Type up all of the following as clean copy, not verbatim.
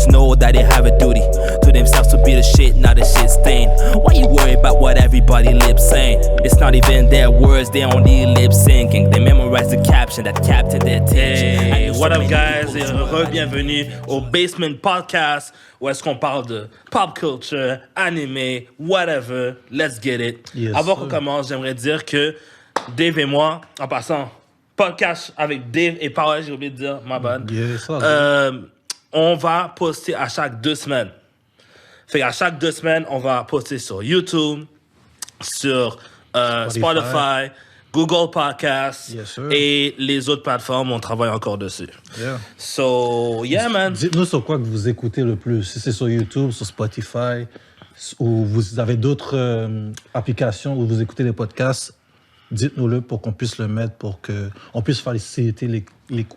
just know that they have a duty to themselves to be the shit, not the shit stain. Why you worry about what everybody lip saying? It's not even their words, they only lip syncing. They memorize the caption that captured their attention. Hey, what up guys et re-bienvenue au Basement Podcast où est-ce qu'on parle de pop culture, anime, whatever, let's get it. Yes, Avant qu'on commence, j'aimerais dire que Dave et moi, en passant, podcast avec Dave et Power, j'ai oublié de dire, my bad. Yes, On va poster à chaque 2 semaines. Fait qu'à chaque 2 semaines, on va poster sur YouTube, sur Spotify, Google Podcasts Yes, sir. et les autres plateformes, on travaille encore dessus. Yeah. So, yeah, man. Dites-nous sur quoi que vous écoutez le plus. Si c'est sur YouTube, sur Spotify, ou vous avez d'autres applications où vous écoutez les podcasts, dites-nous-le pour qu'on puisse le mettre, pour qu'on puisse faciliter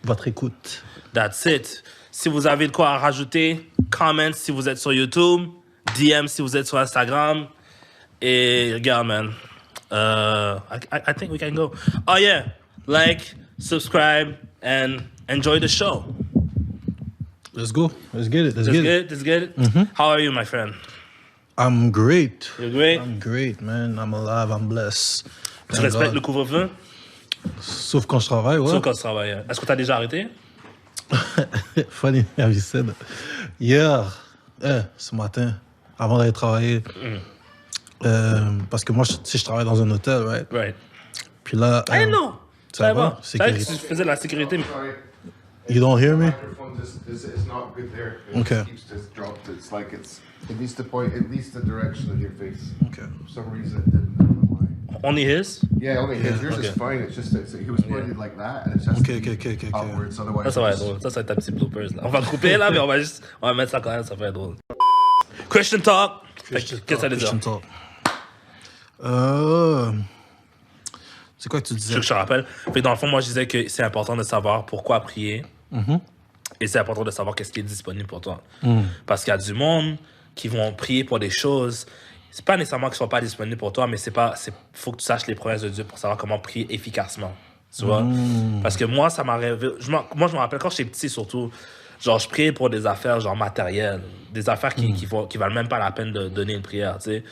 votre écoute. That's it. Si vous avez de quoi à rajouter, comment si vous êtes sur YouTube, DM si vous êtes sur Instagram. Et regarde, man. I think we can go. Oh, yeah. Like, subscribe, and enjoy the show. Let's go. Let's get it. Let's get it. How are you, my friend? I'm great. You're great? I'm great, man. I'm alive. I'm blessed. Tu Thank respectes God. le couvre-feu? Sauf quand je travaille, ouais. Sauf quand tu travailles. Est-ce que tu as déjà arrêté? Funny how you said that. Hier, ce matin, avant d'aller travailler, parce que moi, je travaille dans un hôtel, right? Right. Puis là... I know. Ça va? Je savais que tu faisais de la sécurité. Sorry, You don't hear me? microphone just is not good there. It Okay. just keeps just dropped. It's like it needs to point at least the direction of your face. Okay. For some reason it didn't. I don't know why. Only his? Yeah, only his. Yours okay. is fine. It's just he was pointed like that, and it's just Okay. upwards. Otherwise, Ça va être it's- drôle. Ça va être un petit bloopers. Là. On va le couper là, mais on va mettre ça quand même, ça va être drôle. Christian Talk. Qu'est-ce que ça veut dire? Christian talk. C'est quoi que tu Je disais? veux que je te rappelle. Fait que dans le fond, moi, je disais que c'est important de savoir pourquoi prier. Et c'est important de savoir qu'est-ce qui est disponible pour toi. Parce qu'il y a du monde qui vont prier pour des choses. C'est pas nécessairement qu'ils ne sont pas disponibles pour toi, mais faut que tu saches les promesses de Dieu pour savoir comment prier efficacement. Tu vois? Parce que moi, ça m'arrive. Moi, je me rappelle quand j'étais petit, surtout. Genre, je priais pour des affaires, genre, matérielles. Des affaires qui valent même pas la peine de donner une prière, tu sais.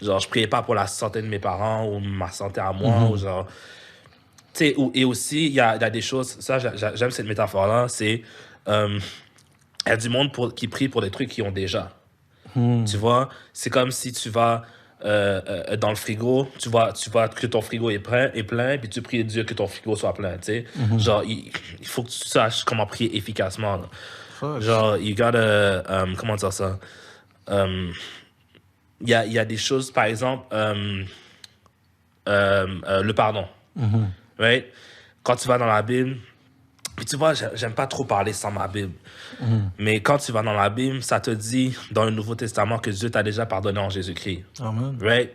Genre, je priais pas pour la santé de mes parents ou ma santé à moi, ou genre... Tu sais, et aussi, il y a des choses... Ça, j'aime cette métaphore-là, c'est... Il y a du monde qui prie pour des trucs qu'ils ont déjà. Tu vois? C'est comme si tu vas dans le frigo, tu vois que ton frigo est plein, puis tu pries Dieu que ton frigo soit plein, tu sais. Genre, il faut que tu saches comment prier efficacement, là. Fuck. Genre, you gotta... comment dire ça? Il y a des choses, par exemple, le pardon. Right? Quand tu vas dans la Bible, puis tu vois, j'aime pas trop parler sans ma Bible. Mais quand tu vas dans la Bible, ça te dit dans le Nouveau Testament que Dieu t'a déjà pardonné en Jésus-Christ. Amen. Right?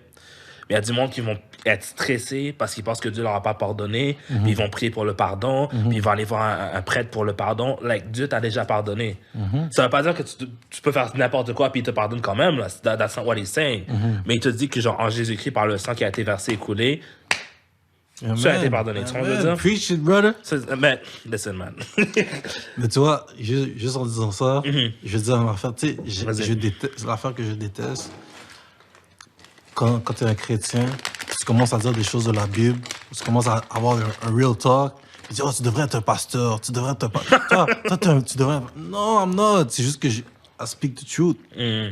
Mais il y a du monde qui vont être stressés parce qu'ils pensent que Dieu leur a pas pardonné, puis ils vont prier pour le pardon, puis ils vont aller voir un prêtre pour le pardon. Like, Dieu t'a déjà pardonné. Ça veut pas dire que tu peux faire n'importe quoi puis il te pardonne quand même. Là. That's not what he's saying. Mais il te dit que genre en Jésus-Christ, par le sang qui a été versé et coulé, tu as été pardonné. Tu vois ce que je veux dire? Preach it, brother. Mais, listen, man. Mais tu vois, juste en disant ça, je veux dire une affaire, tu sais, Vas-y. je déteste, l'affaire que je déteste, quand tu es un chrétien, tu commences à dire des choses de la Bible, tu commences à avoir un real talk, tu dis, oh, tu devrais être un pasteur, tu devrais être un pasteur. toi, tu devrais être... Non, I'm not. C'est juste que I speak the truth.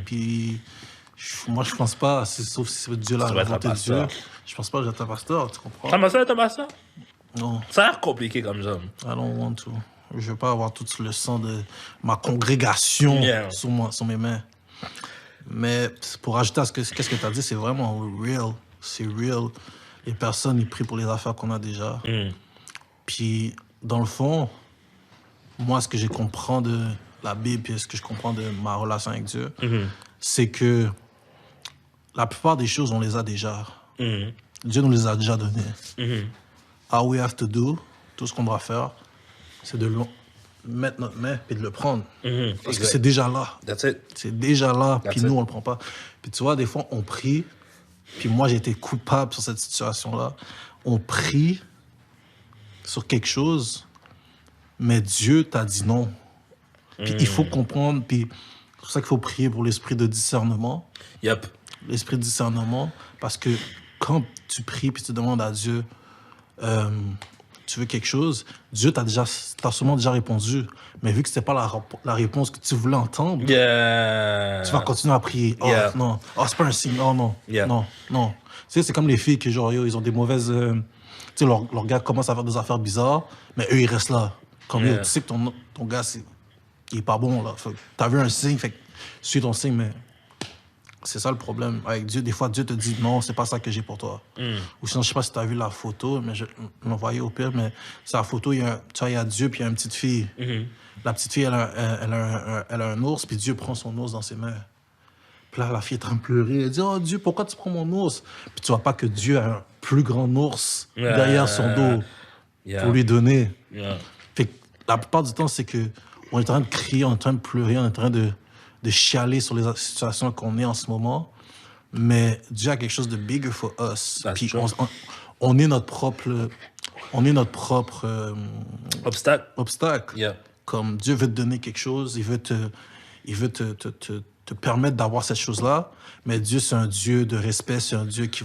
Puis, moi, je pense pas, sauf si c'est Dieu la Tu devrais être un volonté de Dieu. pasteur. Je pense pas que je vais être un pasteur, tu comprends? T'as ça? Non. Ça a l'air compliqué comme ça. I don't want to. Je veux pas avoir tout le sang de ma congrégation Yeah. sur mes mains. Mais pour ajouter à qu'est-ce que tu as dit, c'est vraiment real. C'est real. Les personnes, ils prient pour les affaires qu'on a déjà. Puis, dans le fond, moi, ce que je comprends de la Bible et ce que je comprends de ma relation avec Dieu, c'est que la plupart des choses, on les a déjà. Dieu nous les a déjà données. All we have to do, tout ce qu'on doit faire, c'est de mettre notre main et de le prendre. Parce que c'est déjà là. That's it. C'est déjà là, puis That's it. nous, on le prend pas. Puis tu vois, des fois, on prie, puis moi, j'ai été coupable sur cette situation-là. On prie sur quelque chose, mais Dieu t'a dit non. Puis il faut comprendre, puis c'est pour ça qu'il faut prier pour l'esprit de discernement. Yep. L'esprit de discernement, parce que quand tu pries puis tu demandes à Dieu, tu veux quelque chose, Dieu t'a sûrement déjà répondu, mais vu que c'était pas la réponse que tu voulais entendre, Yeah. tu vas continuer à prier. Oh non, oh c'est pas un signe, oh non, non. Tu sais, c'est comme les filles qui genre, ils ont des mauvaises... tu sais, leur gars commence à faire des affaires bizarres, mais eux, ils restent là. Comme tu sais que ton gars, il est pas bon, là. T'as vu un signe, fait que suis ton signe, mais c'est ça le problème avec Dieu. Des fois, Dieu te dit non, c'est pas ça que j'ai pour toi. Ou sinon, je sais pas si t'as vu la photo, mais je l'envoyais au pire, mais c'est la photo, il y a Dieu puis il y a une petite fille. La petite fille, elle a un ours, puis Dieu prend son ours dans ses mains. Puis là, la fille est en train de pleurer. Elle dit, oh Dieu, pourquoi tu prends mon ours? Puis tu vois pas que Dieu a un plus grand ours derrière son dos pour lui donner. Fait que la plupart du temps, c'est que on est en train de crier, on est en train de pleurer, on est en train de chialer sur les situations qu'on est en ce moment. Mais Dieu a quelque chose de bigger for us. Puis on est notre propre... obstacle. Yeah. Comme Dieu veut te donner quelque chose, il veut te permettre d'avoir cette chose-là, mais Dieu, c'est un Dieu de respect, c'est un Dieu qui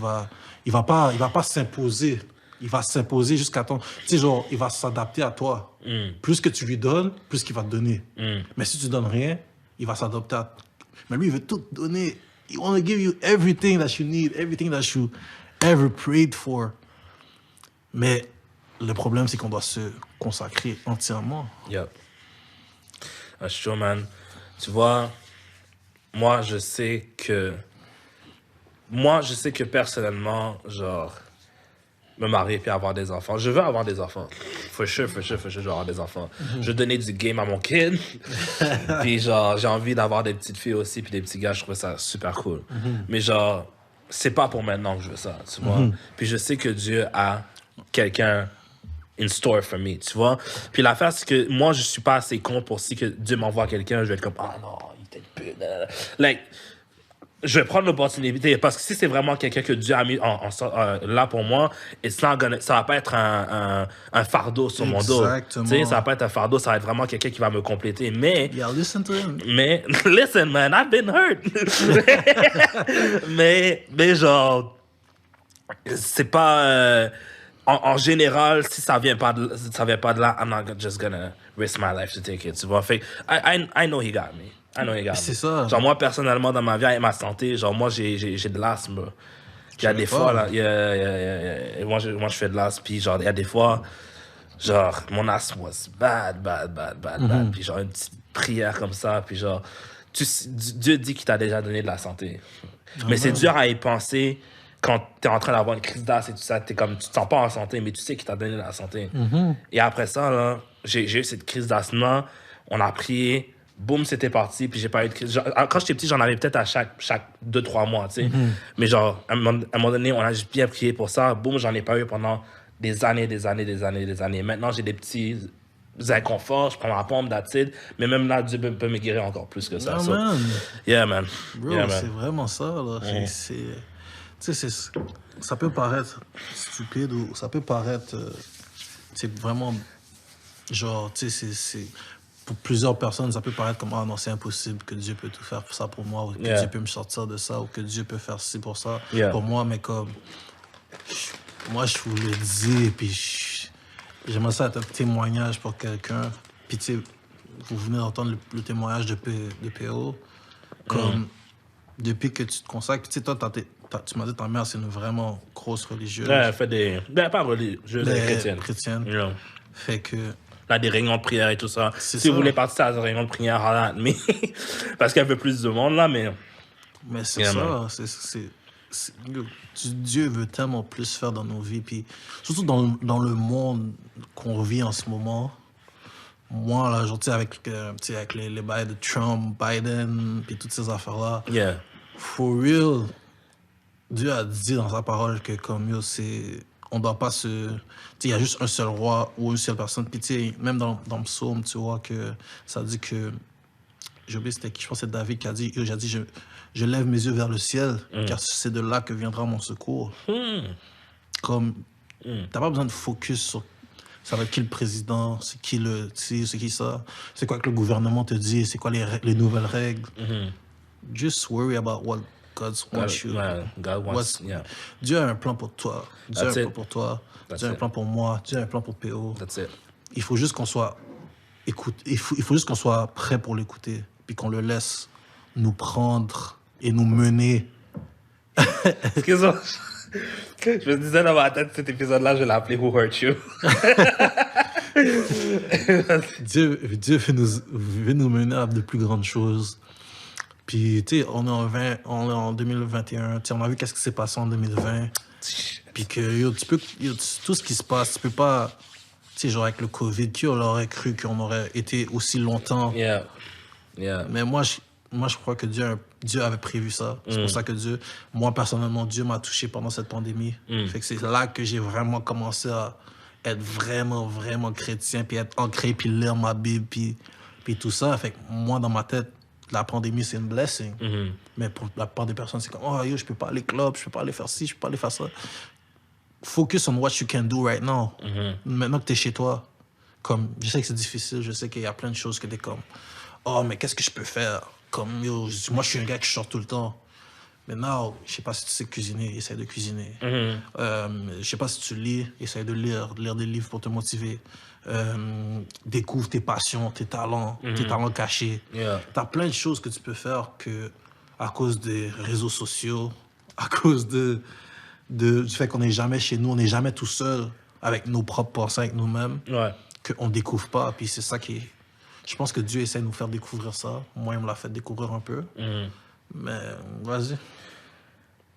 il va pas s'imposer. Il va s'imposer jusqu'à ton... Tu sais, genre, il va s'adapter à toi. Plus que tu lui donnes, plus qu'il va te donner. Mais si tu donnes rien, il va s'adapter à... Mais lui, il veut tout te donner. He want to give you everything that you need, everything that you ever prayed for. Mais le problème, c'est qu'on doit se consacrer entièrement. Yep. That's true, man. Tu vois, moi, je sais que personnellement, genre, me marier puis avoir des enfants. Je veux avoir des enfants. For sure, je veux avoir des enfants. Je veux donner du game à mon kid. Puis genre, j'ai envie d'avoir des petites filles aussi puis des petits gars. Je trouve ça super cool. Mais genre, c'est pas pour maintenant que je veux ça, tu vois. Puis je sais que Dieu a quelqu'un in store for me, tu vois. Puis l'affaire, c'est que moi, je suis pas assez con pour si que Dieu m'envoie quelqu'un, je vais être comme, ah non, il était une pute. Like, je vais prendre l'opportunité parce que si c'est vraiment quelqu'un que Dieu a mis là pour moi, ça va pas être un fardeau sur mon dos. Exactement. Tu sais, ça va pas être un fardeau, ça va être vraiment quelqu'un qui va me compléter. Mais, Yeah, listen to him. mais, listen, man, I've been hurt. mais genre, c'est pas... en général, si ça vient pas de là, I'm not just gonna risk my life to take it, tu vois. Fait I know he got me. C'est ça. Genre, moi, personnellement, dans ma vie, avec ma santé, genre, moi, j'ai de l'asthme. Il y a des fois, là, moi, je fais de l'asthme, puis genre, il y a des fois, genre, mon asthme was bad. Puis genre, une petite prière comme ça, puis genre, Dieu dit qu'il t'a déjà donné de la santé. Mais c'est dur à y penser quand t'es en train d'avoir une crise d'asthme et tout ça, tu te sens pas en santé, mais tu sais qu'il t'a donné de la santé. Et après ça, là, j'ai eu cette crise d'asthme, on a prié, boum, c'était parti, puis j'ai pas eu de crise. Genre, quand j'étais petit, j'en avais peut-être à chaque 2-3 mois, tu sais. Mais genre, à un moment donné, on a juste bien prié pour ça, boum, j'en ai pas eu pendant des années. Maintenant, j'ai des petits inconforts, je prends ma pompe d'acide, mais même là, Dieu peut me guérir encore plus que ça. Yeah, So, man. yeah, man. Bro, Yeah, man. c'est vraiment ça, là. Tu sais, ça peut paraître stupide ou ça peut paraître... c'est vraiment... Genre, tu sais, c'est... Pour plusieurs personnes, ça peut paraître comme « Ah non, c'est impossible que Dieu peut tout faire pour ça pour moi, ou que Dieu peut me sortir de ça, ou que Dieu peut faire ci pour ça pour moi. » Mais comme... Moi, je vous le dis, puis j'aimerais ça être un témoignage pour quelqu'un. Puis tu sais, vous venez d'entendre le témoignage de PO. Comme, depuis que tu te consacres, puis tu sais, toi, tu m'as dit que ta mère, c'est une vraiment grosse religieuse. Ouais, elle fait des... pas religieuse, elle est chrétienne. Yeah. Fait que... Là, des réunions de prière et tout ça. Si ça. vous voulez participer à des réunions de prière, mais parce qu'elle veut plus de monde, là, mais... Mais c'est ça, Dieu veut tellement plus faire dans nos vies, puis surtout dans le monde qu'on vit en ce moment. Moi, là, genre, avec les bails de Trump, Biden, puis toutes ces affaires-là, for real, Dieu a dit dans sa parole que comme on doit pas se... Il y a juste un seul roi ou une seule personne. Puis même dans le psaume, tu vois, que ça dit que... J'ai oublié c'était qui, je pense que c'est David qui a dit, je lève mes yeux vers le ciel, car c'est de là que viendra mon secours. Comme, t'as pas besoin de focus Ça va être qui le président? C'est qui c'est qui ça? C'est quoi que le gouvernement te dit? C'est quoi les nouvelles règles? Just worry about what God wants you. God wants, yeah. Dieu a un plan pour toi. Dieu a un That's plan it. pour toi. That's Dieu a un it. plan pour moi. Dieu a un plan pour PO. That's it. Il faut juste qu'on soit il faut juste qu'on soit prêt pour l'écouter, puis qu'on le laisse nous prendre et nous mener. Excuse-moi. Je me disais dans ma tête, cet épisode-là, je vais l'appeler Who Hurt You. Dieu veut nous mener à de plus grandes choses. Puis, tu sais, on est en 2021. Tu sais, on a vu qu'est-ce qui s'est passé en 2020. Puis que, tout ce qui se passe, tu peux pas... Tu sais, genre avec le COVID, qui aurait cru qu'on aurait été aussi longtemps? Yeah. Mais moi, je crois que Dieu avait prévu ça. C'est pour ça que moi, personnellement, Dieu m'a touché pendant cette pandémie. Fait que c'est là que j'ai vraiment commencé à être vraiment, vraiment chrétien, puis être ancré, puis lire ma Bible, puis tout ça. Fait que moi, dans ma tête, la pandémie, c'est une blessing. Mais pour la plupart des personnes, c'est comme, oh, yo, je peux pas aller club, je peux pas aller faire ci, je peux pas aller faire ça. Focus on what you can do right now. Maintenant que t'es chez toi, comme, je sais que c'est difficile, je sais qu'il y a plein de choses que t'es comme, oh, mais qu'est-ce que je peux faire? Comme, yo, moi, je suis un gars qui sort tout le temps. Mais non, je sais pas si tu sais cuisiner, essaye de cuisiner. Je sais pas si tu lis, essaye de lire des livres pour te motiver. Découvre tes passions, tes talents cachés. Yeah. T'as plein de choses que tu peux faire que, à cause des réseaux sociaux, à cause du fait qu'on n'est jamais chez nous, on n'est jamais tout seul avec nos propres pensées, avec nous-mêmes, Ouais. qu'on découvre pas. Puis c'est ça qui est... Je pense que Dieu essaie de nous faire découvrir ça. Moi, il me l'a fait découvrir un peu. Mais vas-y.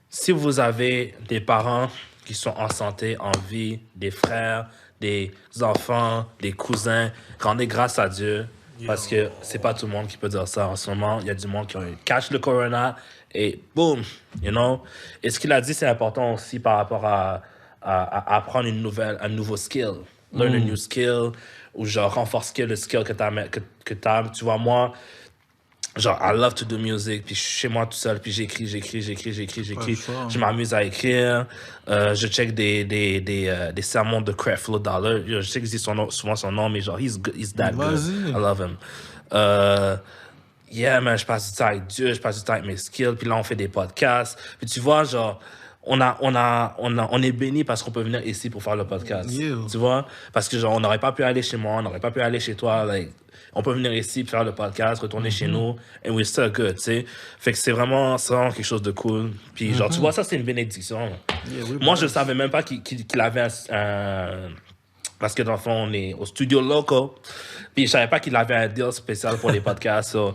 Si vous avez des parents qui sont en santé, en vie, des frères, des enfants, des cousins, rendez grâce à Dieu. Parce que c'est pas tout le monde qui peut dire ça en ce moment. Il y a du monde qui cache le corona et boum, you know. Et ce qu'il a dit, c'est important aussi par rapport à apprendre un nouveau skill. Learn a new skill ou genre renforcer le skill que t'as. Tu vois, moi, genre, I love to do music, puis je suis chez moi tout seul, puis j'écris. Je m'amuse à écrire. Je check des sermons de Creflo Dollar. Je sais que je dis souvent son nom, mais genre, he's that good. Vas-y. I love him. Yeah, man, je passe du temps avec Dieu, je passe du temps avec mes skills, puis là, on fait des podcasts. Puis tu vois, genre, on est béni parce qu'on peut venir ici pour faire le podcast. Yeah. Tu vois? Parce que genre, on n'aurait pas pu aller chez moi, on n'aurait pas pu aller chez toi, like, on peut venir ici faire le podcast, retourner chez nous, and we're still good, tu sais. Fait que c'est vraiment quelque chose de cool. Puis genre, tu vois, ça, c'est une bénédiction. Yeah, oui, Moi, je savais même pas qu'il avait un... Parce que dans le fond, on est au studio local. Puis je savais pas qu'il avait un deal spécial pour les podcasts, so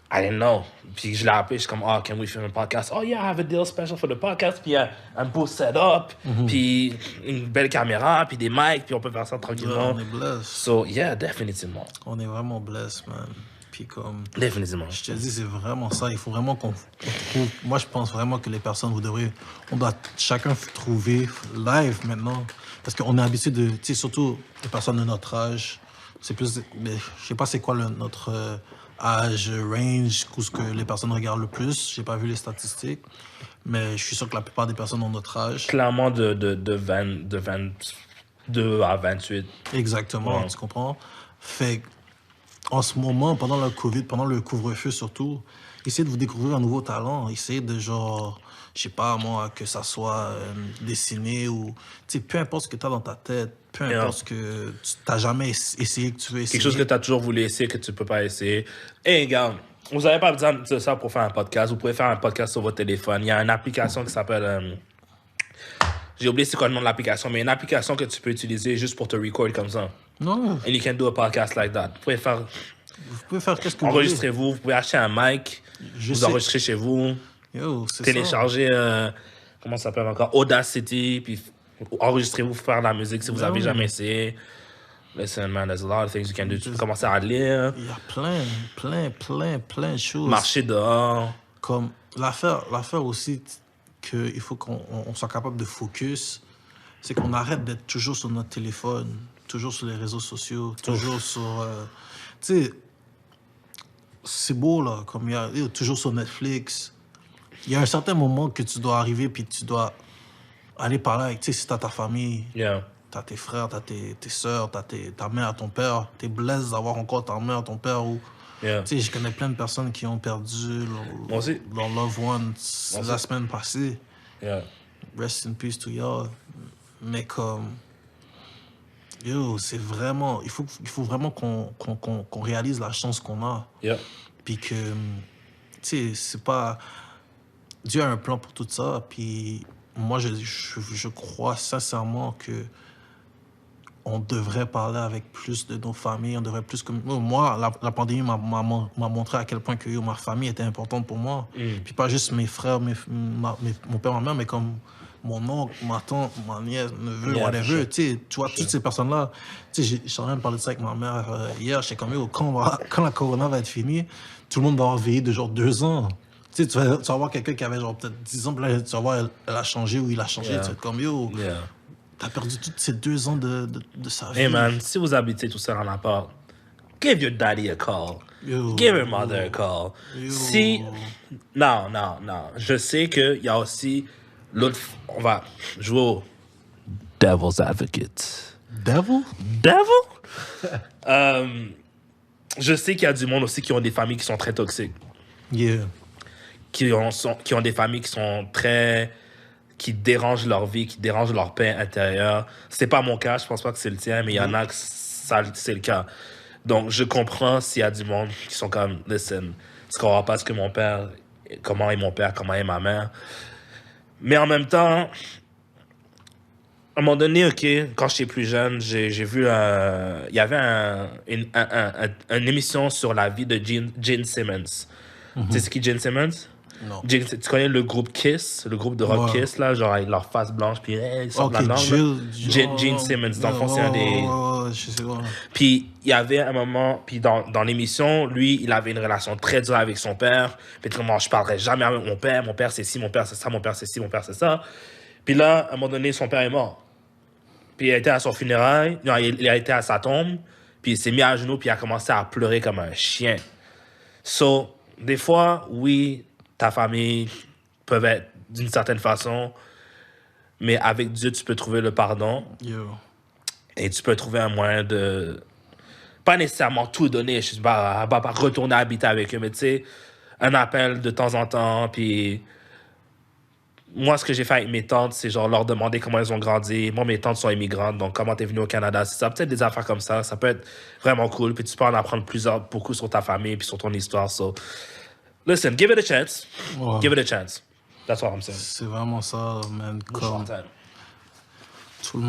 I didn't know. Puis je l'ai appelé, je suis comme, oh, can we film un podcast? Oh yeah, I have a deal special for the podcast. Puis un beau setup, puis une belle caméra, puis des mics, puis on peut faire ça tranquillement. On est blessed. So yeah, définitivement. On est vraiment blessed, man. Puis comme... Définitivement. Je te dis, c'est vraiment ça. Il faut vraiment qu'on trouve... Moi, je pense vraiment que les personnes, on doit chacun trouver live maintenant. Parce qu'on est habitué de... Tu sais, surtout les personnes de notre âge, c'est plus... Mais je sais pas c'est quoi notre âge, range, ce que les personnes regardent le plus. J'ai pas vu les statistiques. Mais je suis sûr que la plupart des personnes ont notre âge. Clairement de 22 à 28. Exactement, Ouais. tu comprends? Fait en ce moment, pendant le COVID, pendant le couvre-feu surtout, essayez de vous découvrir un nouveau talent. Essayez de genre, je sais pas moi, que ça soit dessiné ou... Tu sais, peu importe ce que tu as dans ta tête, peu importe ce que tu n'as jamais essayé, que tu veux essayer. Quelque chose que tu as toujours voulu essayer, que tu peux pas essayer. Et regarde, vous n'avez pas besoin de ça pour faire un podcast. Vous pouvez faire un podcast sur votre téléphone. Il y a une application qui s'appelle... j'ai oublié c'est quoi le nom de l'application, mais une application que tu peux utiliser juste pour te record comme ça. Non, And you can do a podcast like that. Vous pouvez faire... vous pouvez faire qu'est-ce que vous voulez. Enregistrez-vous, vous pouvez acheter un mic, Je vous sais. enregistrez chez vous, Yo, c'est ça. téléchargez... comment ça s'appelle encore? Audacity, puis enregistrez-vous pour faire de la musique si vous Ben avez oui. jamais essayé. Listen, man, there's a lot of things you can do. Tu peux commencer à lire, Il y a plein de choses. marcher dehors. Comme l'affaire aussi qu'il faut qu'on soit capable de focus, c'est qu'on arrête d'être toujours sur notre téléphone, toujours sur les réseaux sociaux, toujours sur... tu sais, c'est beau, là, comme il y a toujours sur Netflix. Il y a un certain moment que tu dois arriver, puis tu dois aller parler avec, tu sais, si t'as ta famille, Yeah. t'as tes frères, t'as tes sœurs, t'as ta mère, ton père. T'es blessé d'avoir encore ta mère, ton père. Ou... Yeah. Tu sais, je connais plein de personnes qui ont perdu leur loved ones la semaine passée. Yeah. Rest in peace to y'all. Mais comme... Yo, c'est vraiment... Il faut vraiment qu'on réalise la chance qu'on a. Yeah. Puis que... Tu sais, c'est pas... Dieu a un plan pour tout ça. Puis moi, je crois sincèrement que on devrait parler avec plus de nos familles. On devrait plus... Moi, la pandémie m'a montré à quel point que ma famille était importante pour moi. Puis pas juste mes frères, mon père, ma mère, mais comme mon oncle, ma tante, ma nièce, neveu, whatever. Tu vois, toutes ces personnes-là. Tu sais, je suis en train de parler de ça avec ma mère hier. J'étais comme, quand la corona va être finie, tout le monde va avoir veillé de genre 2 ans. Tu sais, tu vas voir quelqu'un qui avait genre peut-être 10 ans, puis là, tu vas voir, elle a changé ou il a changé. Tu vas être comme, yo, t'as perdu tous ces 2 ans de sa vie. Hey man, si vous habitez tout seul en appart, give your daddy a call. Yo, Give your mother a call. Yo. Si... Non. Je sais qu'il y a aussi l'autre... On va jouer au Devil's Advocate. Devil? Je sais qu'il y a du monde aussi qui ont des familles qui sont très toxiques. Yeah. Qui ont des familles qui sont très... qui dérangent leur vie, qui dérangent leur paix intérieure. C'est pas mon cas, je pense pas que c'est le tien, mais il y en a que c'est le cas. Donc, je comprends s'il y a du monde qui sont comme, listen, je comprends pas ce que mon père, comment est mon père, comment est ma mère. Mais en même temps, à un moment donné, OK, quand j'étais plus jeune, j'ai vu, il y avait une émission sur la vie de Gene Simmons. Tu sais c'est qui Gene Simmons? Non. Tu connais le groupe Kiss, le groupe de rock Kiss, là, genre avec leur face blanche, puis ils sortent de la langue. Gene Simmons, dans le fond, c'est un des... je sais pas. Puis il y avait un moment, puis dans l'émission, lui, il avait une relation très dure avec son père. Puis comment je parlerai jamais avec mon père c'est ci, mon père c'est ça, mon père c'est ci, mon père c'est ça. Puis là, à un moment donné, son père est mort. Puis il a été à son funérail, non, il a été à sa tombe, puis il s'est mis à genoux, puis il a commencé à pleurer comme un chien. So, des fois, oui, ta famille peut être d'une certaine façon, mais avec Dieu, tu peux trouver le pardon. Yo. Et tu peux trouver un moyen de... Pas nécessairement tout donner, je sais pas retourner habiter avec eux, mais tu sais, un appel de temps en temps, puis... Moi, ce que j'ai fait avec mes tantes, c'est genre leur demander comment elles ont grandi. Moi, mes tantes sont immigrantes, donc comment t'es venu au Canada, c'est ça. Peut-être des affaires comme ça peut être vraiment cool, puis tu peux en apprendre beaucoup sur ta famille, puis sur ton histoire, so... Listen, give it a chance. Ouais. Give it a chance. That's what I'm saying. C'est vraiment ça, man. Comme tout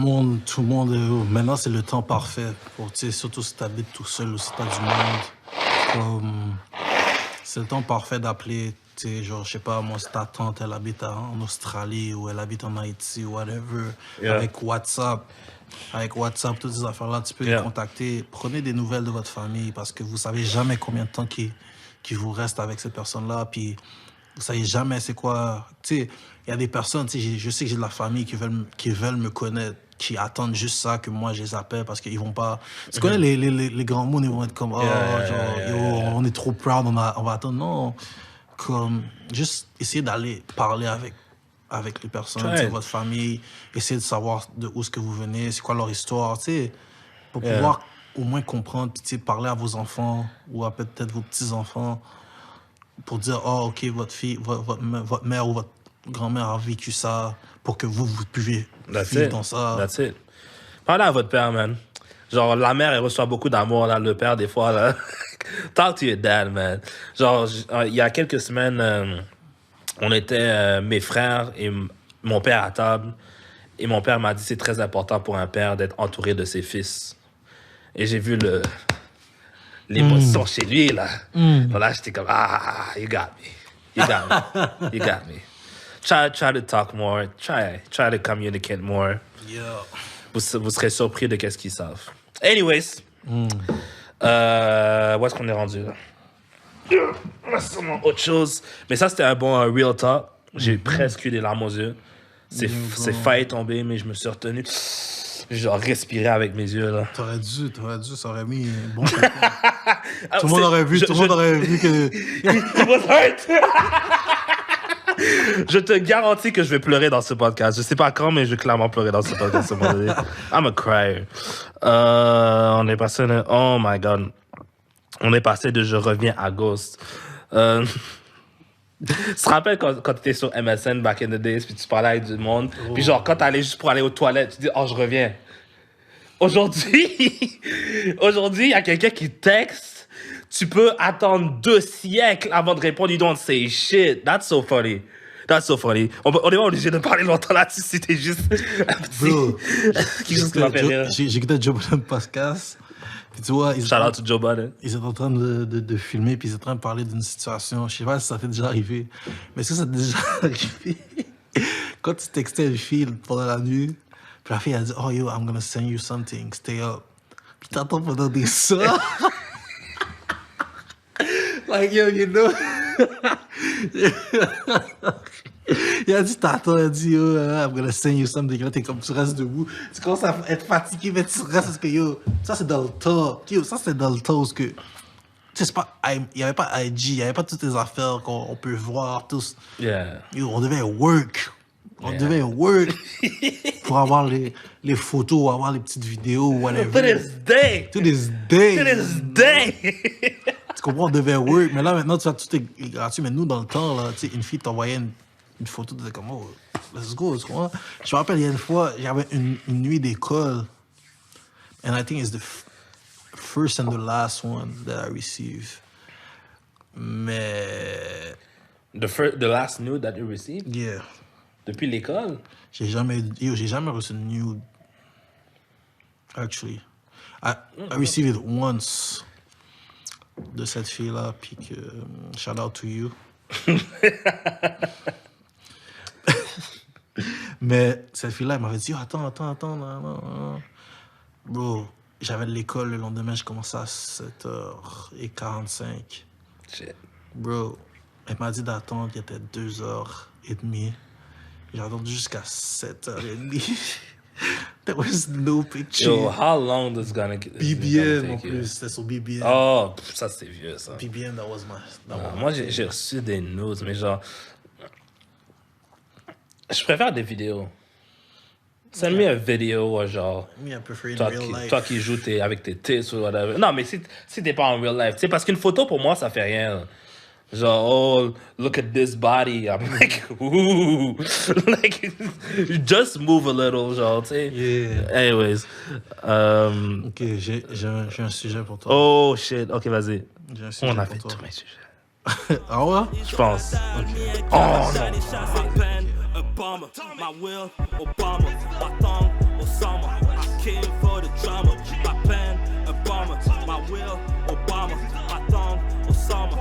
le monde maintenant, c'est le temps parfait. Pour, surtout si t'habites tout seul ou si t'as du monde. Comme, c'est le temps parfait d'appeler, genre, je sais pas, moi, si ta tante, elle habite en Australie ou elle habite en Haïti ou whatever. Yeah. Avec WhatsApp, toutes ces affaires-là, tu peux les contacter. Prenez des nouvelles de votre famille parce que vous savez jamais combien de temps qui vous reste avec cette personne-là, puis vous savez jamais c'est quoi. Tu sais, il y a des personnes, tu sais, je sais que j'ai de la famille qui veulent me connaître, qui attendent juste ça, que moi je les appelle parce qu'ils vont pas... Tu connais les grands mots, ils vont être comme, on est trop proud, on va attendre. Non, comme, juste essayer d'aller parler avec les personnes, votre famille, essayer de savoir de où est-ce que vous venez, c'est quoi leur histoire, tu sais, pour pouvoir au moins comprendre, puis parler à vos enfants ou à peut-être vos petits-enfants pour dire, OK, votre fille, votre mère ou votre grand-mère a vécu ça pour que vous puissiez vivre dans ça. That's it. Parlez à votre père, man. Genre, la mère, elle reçoit beaucoup d'amour, là, le père, des fois, là. Talk to your dad, man. Genre, il y a quelques semaines, on était, mes frères et mon père à table, et mon père m'a dit, c'est très important pour un père d'être entouré de ses fils. Et j'ai vu l'émotion chez lui, là. Donc là, j'étais comme, you got me. Try to talk more. Try to communicate more. Yeah. Vous serez surpris de qu'est-ce qu'ils savent. Anyways, où est-ce qu'on est rendu, là? C'est autre chose. Mais ça, c'était un bon real talk. J'ai presque eu des larmes aux yeux. C'est failli tomber, mais je me suis retenu. Genre respirer avec mes yeux, là. T'aurais dû, ça aurait mis un bon content. Tout le monde aurait vu que... It was hurt! Je te garantis que je vais pleurer dans ce podcast. Je sais pas quand, mais je vais clairement pleurer dans ce podcast. I'm a crier. On est passé... Oh my God. On est passé de Je reviens à Ghost. Tu te rappelles quand tu étais sur MSN back in the days, puis tu parlais avec du monde, puis genre quand t'allais juste pour aller aux toilettes, tu dis « Oh, je reviens ». Aujourd'hui, il y a quelqu'un qui texte, tu peux attendre 2 siècles avant de répondre « You don't say shit ». That's so funny. That's so funny. On n'est pas obligé de parler longtemps là-dessus, c'était juste un petit... Bro, quelque chose qui m'a fait rire. j'écoutais Joe Budden podcast. Puis tu vois, Shout out to Joe Budden. ils étaient en train de filmer, puis ils étaient en train de parler d'une situation. Je sais pas si ça t'est déjà arrivé, mais est-ce que ça t'est déjà arrivé? Quand tu textais une fille pendant la nuit, puis la fille a dit, oh yo, I'm gonna send you something, stay up. Puis t'attends pendant des heures. Like, yo, you know. Il a dit, t'attends, il a dit, yo, I'm gonna send you something. Là, t'es comme, tu restes debout. Tu commences à être fatigué, mais tu restes parce que, yo, ça c'est dans le temps. Yo, ça c'est dans le temps parce que, tu sais, c'est pas, il n'y avait pas IG, il n'y avait pas toutes les affaires qu'on peut voir tous. Yeah. Yo, on devait work. On devait work pour avoir les photos, avoir les petites vidéos, whatever. To this day. To this day. To this day. Tu comprends, on devait work. Mais là, maintenant, tu vois, tout est gratuit. Mais nous, dans le temps, là, tu sais, une fille t'envoyait une photo, tu disais comme, oh, let's go, tu comprends? Je me rappelle, il y a une fois, j'avais une nuit d'école. And I think it's the first and the last one that I received. Mais... The last nude that you received? Yeah. Depuis l'école? J'ai jamais reçu une nude. Actually. I received it once de cette fille-là, puis que, shout out to you. Mais cette fille-là, elle m'avait dit, oh, attends, non. Bro, j'avais de l'école le lendemain, je commençais à 7h45. Shit. Bro, elle m'a dit d'attendre, il était 2h30. J'ai attendu jusqu'à 7h30. There was no picture. Yo, how long is gonna get BBN en plus, c'était sur BBN. Oh, ça c'est vieux ça. BBN, that was my... Moi j'ai reçu des nudes, mais genre. Je préfère des vidéos. Send me a vidéo, genre. Me, I prefer in Toi, real life. toi qui joues avec tes tits ou whatever. Non, mais si t'es pas en real life. Tu sais, parce qu'une photo pour moi, ça fait rien. Genre, oh, look at this body. I'm like, ooh. Like, just move a little, genre, tu sais. Yeah. Anyways. Ok, j'ai un sujet pour toi. Oh, shit. Ok, vas-y. J'ai un sujet On a pour fait toi. tous mes sujets. Ah ouais? Je pense. Oh, non. Obama, my will, Obama, my thumb, Osama. I came for the drama. My pen, Obama, my will, Obama, my thumb, Osama.